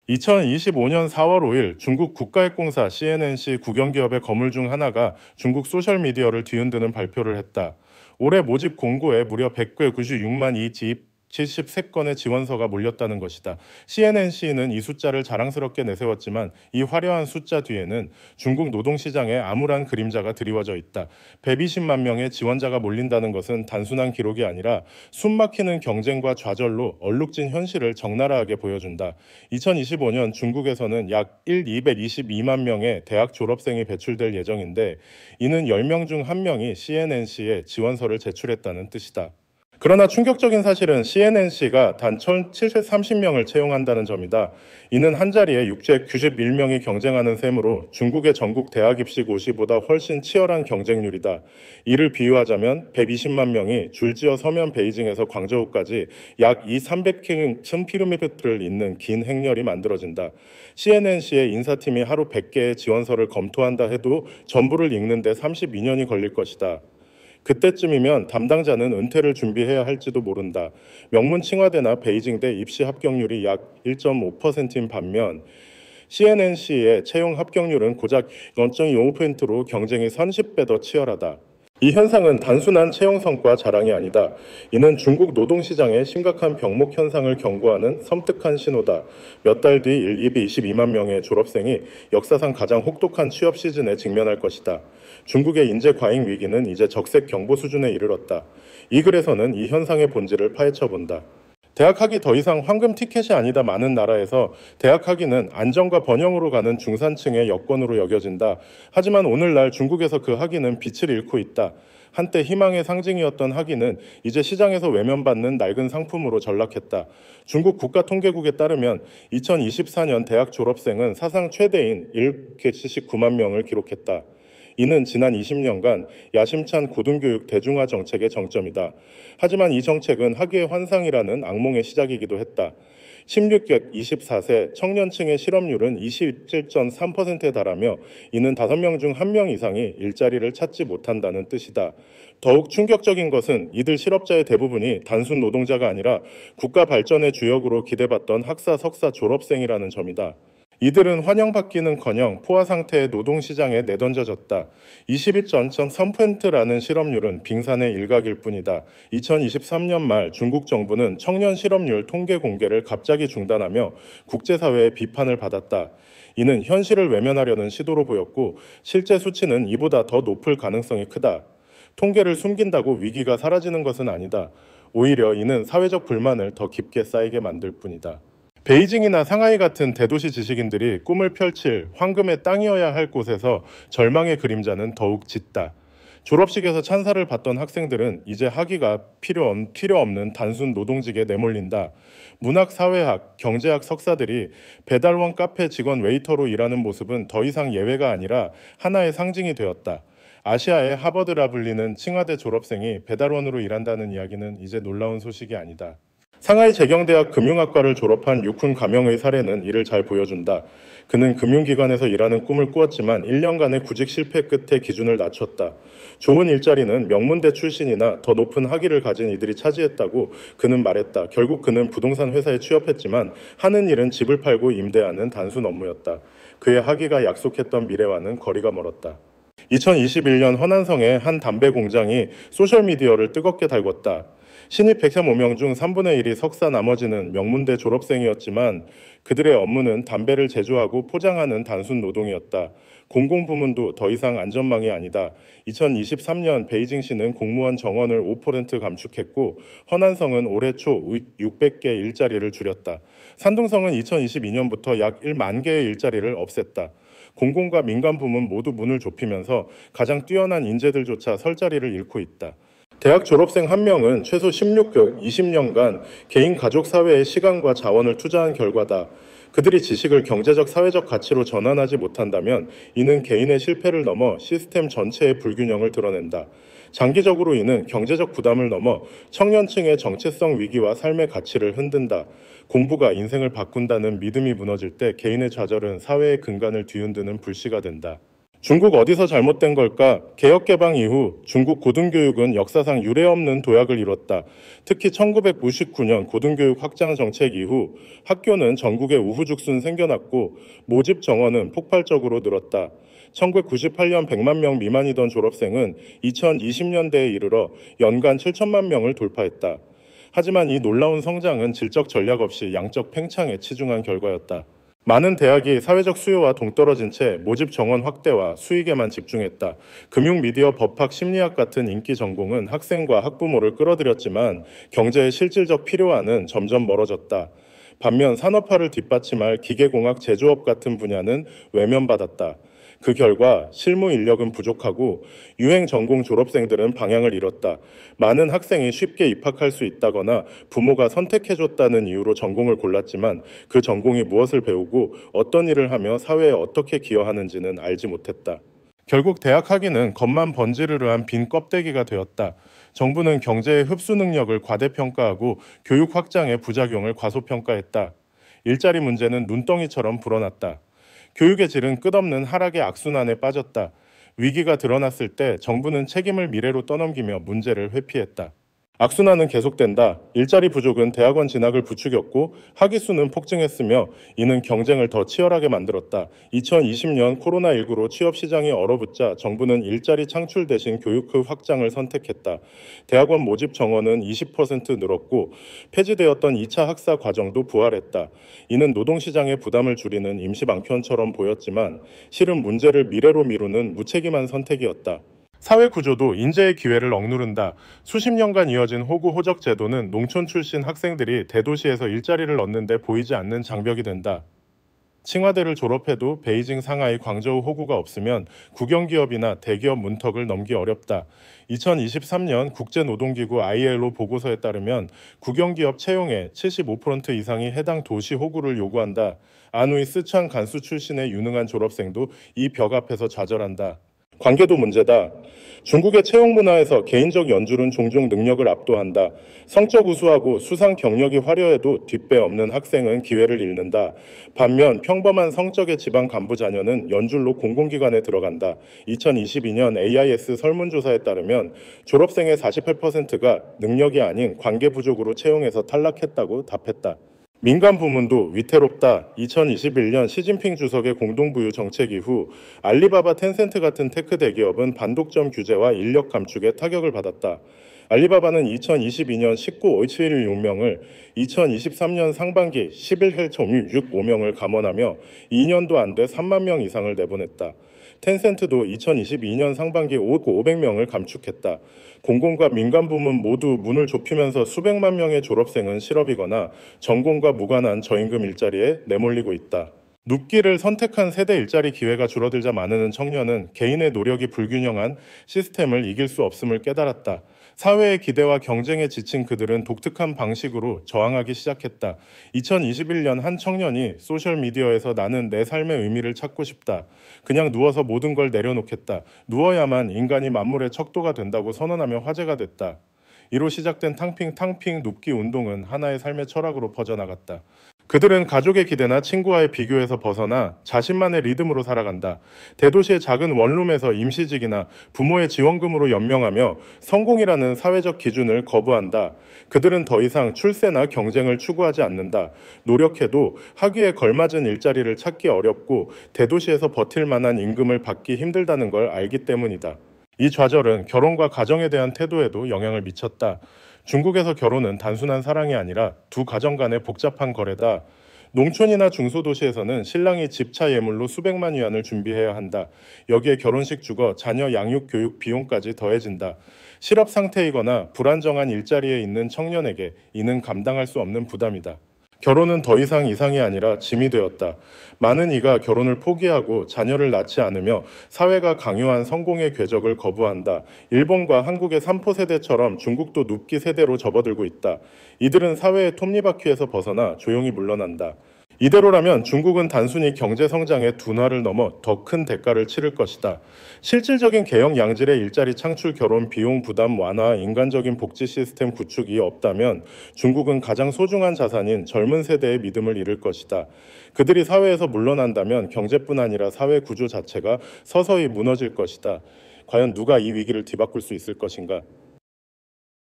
2025년 4월 5일 중국 국가핵공사 CNNC 국영기업의 거물 중 하나가 중국 소셜미디어를 뒤흔드는 발표를 했다. 올해 모집 공고에 무려 196만 이 지입 73건의 지원서가 몰렸다는 것이다. CNNC는 이 숫자를 자랑스럽게 내세웠지만 이 화려한 숫자 뒤에는 중국 노동시장의 암울한 그림자가 드리워져 있다. 120만 명의 지원자가 몰린다는 것은 단순한 기록이 아니라 숨막히는 경쟁과 좌절로 얼룩진 현실을 적나라하게 보여준다. 2025년 중국에서는 약 222만 명의 대학 졸업생이 배출될 예정인데 이는 10명 중 1명이 CNNC에 지원서를 제출했다는 뜻이다. 그러나 충격적인 사실은 CNNC가 단 1,730명을 채용한다는 점이다. 이는 한자리에 691명이 경쟁하는 셈으로 중국의 전국 대학 입시 고시보다 훨씬 치열한 경쟁률이다. 이를 비유하자면 120만 명이 줄지어 서면 베이징에서 광저우까지 약 2,300km를 잇는 긴 행렬이 만들어진다. CNNC의 인사팀이 하루 100개의 지원서를 검토한다 해도 전부를 읽는 데 32년이 걸릴 것이다. 그때쯤이면 담당자는 은퇴를 준비해야 할지도 모른다. 명문 칭화대나 베이징대 입시 합격률이 약 1.5%인 반면 CNNC의 채용 합격률은 고작 0.25%로 경쟁이 30배 더 치열하다. 이 현상은 단순한 채용 성과 자랑이 아니다. 이는 중국 노동시장의 심각한 병목 현상을 경고하는 섬뜩한 신호다. 몇 달 뒤 222만 명의 졸업생이 역사상 가장 혹독한 취업 시즌에 직면할 것이다. 중국의 인재 과잉 위기는 이제 적색 경보 수준에 이르렀다. 이 글에서는 이 현상의 본질을 파헤쳐본다. 대학학이 더 이상 황금 티켓이 아니다. 많은 나라에서 대학학위는 안정과 번영으로 가는 중산층의 여건으로 여겨진다. 하지만 오늘날 중국에서 그 학위는 빛을 잃고 있다. 한때 희망의 상징이었던 학위는 이제 시장에서 외면받는 낡은 상품으로 전락했다. 중국 국가통계국에 따르면 2024년 대학 졸업생은 사상 최대인 179만 명을 기록했다. 이는 지난 20년간 야심찬 고등교육 대중화 정책의 정점이다. 하지만 이 정책은 학위의 환상이라는 악몽의 시작이기도 했다. 16-24세 청년층의 실업률은 27.3%에 달하며 이는 5명 중 1명 이상이 일자리를 찾지 못한다는 뜻이다. 더욱 충격적인 것은 이들 실업자의 대부분이 단순 노동자가 아니라 국가 발전의 주역으로 기대받던 학사, 석사 졸업생이라는 점이다. 이들은 환영받기는커녕 포화 상태의 노동시장에 내던져졌다. 21.3%라는 실업률은 빙산의 일각일 뿐이다. 2023년 말 중국 정부는 청년 실업률 통계 공개를 갑자기 중단하며 국제사회의 비판을 받았다. 이는 현실을 외면하려는 시도로 보였고 실제 수치는 이보다 더 높을 가능성이 크다. 통계를 숨긴다고 위기가 사라지는 것은 아니다. 오히려 이는 사회적 불만을 더 깊게 쌓이게 만들 뿐이다. 베이징이나 상하이 같은 대도시 지식인들이 꿈을 펼칠 황금의 땅이어야 할 곳에서 절망의 그림자는 더욱 짙다. 졸업식에서 찬사를 받던 학생들은 이제 학위가 필요 없는 단순 노동직에 내몰린다. 문학, 사회학, 경제학 석사들이 배달원 카페 직원 웨이터로 일하는 모습은 더 이상 예외가 아니라 하나의 상징이 되었다. 아시아의 하버드라 불리는 칭화대 졸업생이 배달원으로 일한다는 이야기는 이제 놀라운 소식이 아니다. 상하이 재경대학 금융학과를 졸업한 유쿤 가명의 사례는 이를 잘 보여준다. 그는 금융기관에서 일하는 꿈을 꾸었지만 1년간의 구직 실패 끝에 기준을 낮췄다. 좋은 일자리는 명문대 출신이나 더 높은 학위를 가진 이들이 차지했다고 그는 말했다. 결국 그는 부동산 회사에 취업했지만 하는 일은 집을 팔고 임대하는 단순 업무였다. 그의 학위가 약속했던 미래와는 거리가 멀었다. 2021년 허난성의 한 담배 공장이 소셜미디어를 뜨겁게 달궜다. 신입 105명 중 3분의 1이 석사 나머지는 명문대 졸업생이었지만 그들의 업무는 담배를 제조하고 포장하는 단순 노동이었다. 공공부문도 더 이상 안전망이 아니다. 2023년 베이징시는 공무원 정원을 5% 감축했고 허난성은 올해 초 600개 일자리를 줄였다. 산둥성은 2022년부터 약 1만 개의 일자리를 없앴다. 공공과 민간 부문 모두 문을 좁히면서 가장 뛰어난 인재들조차 설 자리를 잃고 있다. 대학 졸업생 1명은 최소 16개월, 20년간 개인 가족 사회에 시간과 자원을 투자한 결과다. 그들이 지식을 경제적 사회적 가치로 전환하지 못한다면 이는 개인의 실패를 넘어 시스템 전체의 불균형을 드러낸다. 장기적으로 이는 경제적 부담을 넘어 청년층의 정체성 위기와 삶의 가치를 흔든다. 공부가 인생을 바꾼다는 믿음이 무너질 때 개인의 좌절은 사회의 근간을 뒤흔드는 불씨가 된다. 중국 어디서 잘못된 걸까? 개혁 개방 이후 중국 고등교육은 역사상 유례없는 도약을 이뤘다. 특히 1999년 고등교육 확장 정책 이후 학교는 전국에 우후죽순 생겨났고 모집 정원은 폭발적으로 늘었다. 1998년 100만 명 미만이던 졸업생은 2020년대에 이르러 연간 7천만 명을 돌파했다. 하지만 이 놀라운 성장은 질적 전략 없이 양적 팽창에 치중한 결과였다. 많은 대학이 사회적 수요와 동떨어진 채 모집 정원 확대와 수익에만 집중했다. 금융, 미디어, 법학, 심리학 같은 인기 전공은 학생과 학부모를 끌어들였지만 경제의 실질적 필요와는 점점 멀어졌다. 반면 산업화를 뒷받침할 기계공학, 제조업 같은 분야는 외면받았다. 그 결과 실무 인력은 부족하고 유행 전공 졸업생들은 방향을 잃었다. 많은 학생이 쉽게 입학할 수 있다거나 부모가 선택해줬다는 이유로 전공을 골랐지만 그 전공이 무엇을 배우고 어떤 일을 하며 사회에 어떻게 기여하는지는 알지 못했다. 결국 대학 학위는 겉만 번지르르한 빈 껍데기가 되었다. 정부는 경제의 흡수 능력을 과대평가하고 교육 확장의 부작용을 과소평가했다. 일자리 문제는 눈덩이처럼 불어났다. 교육의 질은 끝없는 하락의 악순환에 빠졌다. 위기가 드러났을 때 정부는 책임을 미래로 떠넘기며 문제를 회피했다. 악순환은 계속된다. 일자리 부족은 대학원 진학을 부추겼고 학위 수는 폭증했으며 이는 경쟁을 더 치열하게 만들었다. 2020년 코로나19로 취업 시장이 얼어붙자 정부는 일자리 창출 대신 교육의 확장을 선택했다. 대학원 모집 정원은 20% 늘었고 폐지되었던 2차 학사 과정도 부활했다. 이는 노동시장의 부담을 줄이는 임시방편처럼 보였지만 실은 문제를 미래로 미루는 무책임한 선택이었다. 사회 구조도 인재의 기회를 억누른다. 수십 년간 이어진 호구 호적 제도는 농촌 출신 학생들이 대도시에서 일자리를 얻는 데 보이지 않는 장벽이 된다. 칭화대를 졸업해도 베이징, 상하이, 광저우 호구가 없으면 국영기업이나 대기업 문턱을 넘기 어렵다. 2023년 국제노동기구 ILO 보고서에 따르면 국영기업 채용의 75% 이상이 해당 도시 호구를 요구한다. 안후이 스촨 간수 출신의 유능한 졸업생도 이 벽 앞에서 좌절한다. 관계도 문제다. 중국의 채용 문화에서 개인적 연줄은 종종 능력을 압도한다. 성적 우수하고 수상 경력이 화려해도 뒷배 없는 학생은 기회를 잃는다. 반면 평범한 성적의 지방 간부 자녀는 연줄로 공공기관에 들어간다. 2022년 AIS 설문조사에 따르면 졸업생의 48%가 능력이 아닌 관계 부족으로 채용해서 탈락했다고 답했다. 민간 부문도 위태롭다. 2021년 시진핑 주석의 공동부유 정책 이후 알리바바, 텐센트 같은 테크 대기업은 반독점 규제와 인력 감축에 타격을 받았다. 알리바바는 2022년 19억 716명을 2023년 상반기 11일.65명을 감원하며 2년도 안 돼 3만 명 이상을 내보냈다. 텐센트도 2022년 상반기 5억 500명을 감축했다. 공공과 민간 부문 모두 문을 좁히면서 수백만 명의 졸업생은 실업이거나 전공과 무관한 저임금 일자리에 내몰리고 있다. 눕기를 선택한 세대 일자리 기회가 줄어들자 많은 청년은 개인의 노력이 불균형한 시스템을 이길 수 없음을 깨달았다. 사회의 기대와 경쟁에 지친 그들은 독특한 방식으로 저항하기 시작했다. 2021년 한 청년이 소셜미디어에서 나는 내 삶의 의미를 찾고 싶다. 그냥 누워서 모든 걸 내려놓겠다. 누워야만 인간이 만물의 척도가 된다고 선언하며 화제가 됐다. 이로 시작된 탕핑 눕기 운동은 하나의 삶의 철학으로 퍼져나갔다. 그들은 가족의 기대나 친구와의 비교에서 벗어나 자신만의 리듬으로 살아간다. 대도시의 작은 원룸에서 임시직이나 부모의 지원금으로 연명하며 성공이라는 사회적 기준을 거부한다. 그들은 더 이상 출세나 경쟁을 추구하지 않는다. 노력해도 학위에 걸맞은 일자리를 찾기 어렵고 대도시에서 버틸 만한 임금을 받기 힘들다는 걸 알기 때문이다. 이 좌절은 결혼과 가정에 대한 태도에도 영향을 미쳤다. 중국에서 결혼은 단순한 사랑이 아니라 두 가정 간의 복잡한 거래다. 농촌이나 중소도시에서는 신랑이 집차 예물로 수백만 위안을 준비해야 한다. 여기에 결혼식 주거, 자녀 양육 교육 비용까지 더해진다. 실업 상태이거나 불안정한 일자리에 있는 청년에게 이는 감당할 수 없는 부담이다. 결혼은 더 이상 이상이 아니라 짐이 되었다. 많은 이가 결혼을 포기하고 자녀를 낳지 않으며 사회가 강요한 성공의 궤적을 거부한다. 일본과 한국의 3포 세대처럼 중국도 눕기 세대로 접어들고 있다. 이들은 사회의 톱니바퀴에서 벗어나 조용히 물러난다. 이대로라면 중국은 단순히 경제 성장의 둔화를 넘어 더 큰 대가를 치를 것이다. 실질적인 개혁 양질의 일자리 창출, 결혼 비용 부담 완화, 인간적인 복지 시스템 구축이 없다면 중국은 가장 소중한 자산인 젊은 세대의 믿음을 잃을 것이다. 그들이 사회에서 물러난다면 경제뿐 아니라 사회 구조 자체가 서서히 무너질 것이다. 과연 누가 이 위기를 뒤바꿀 수 있을 것인가?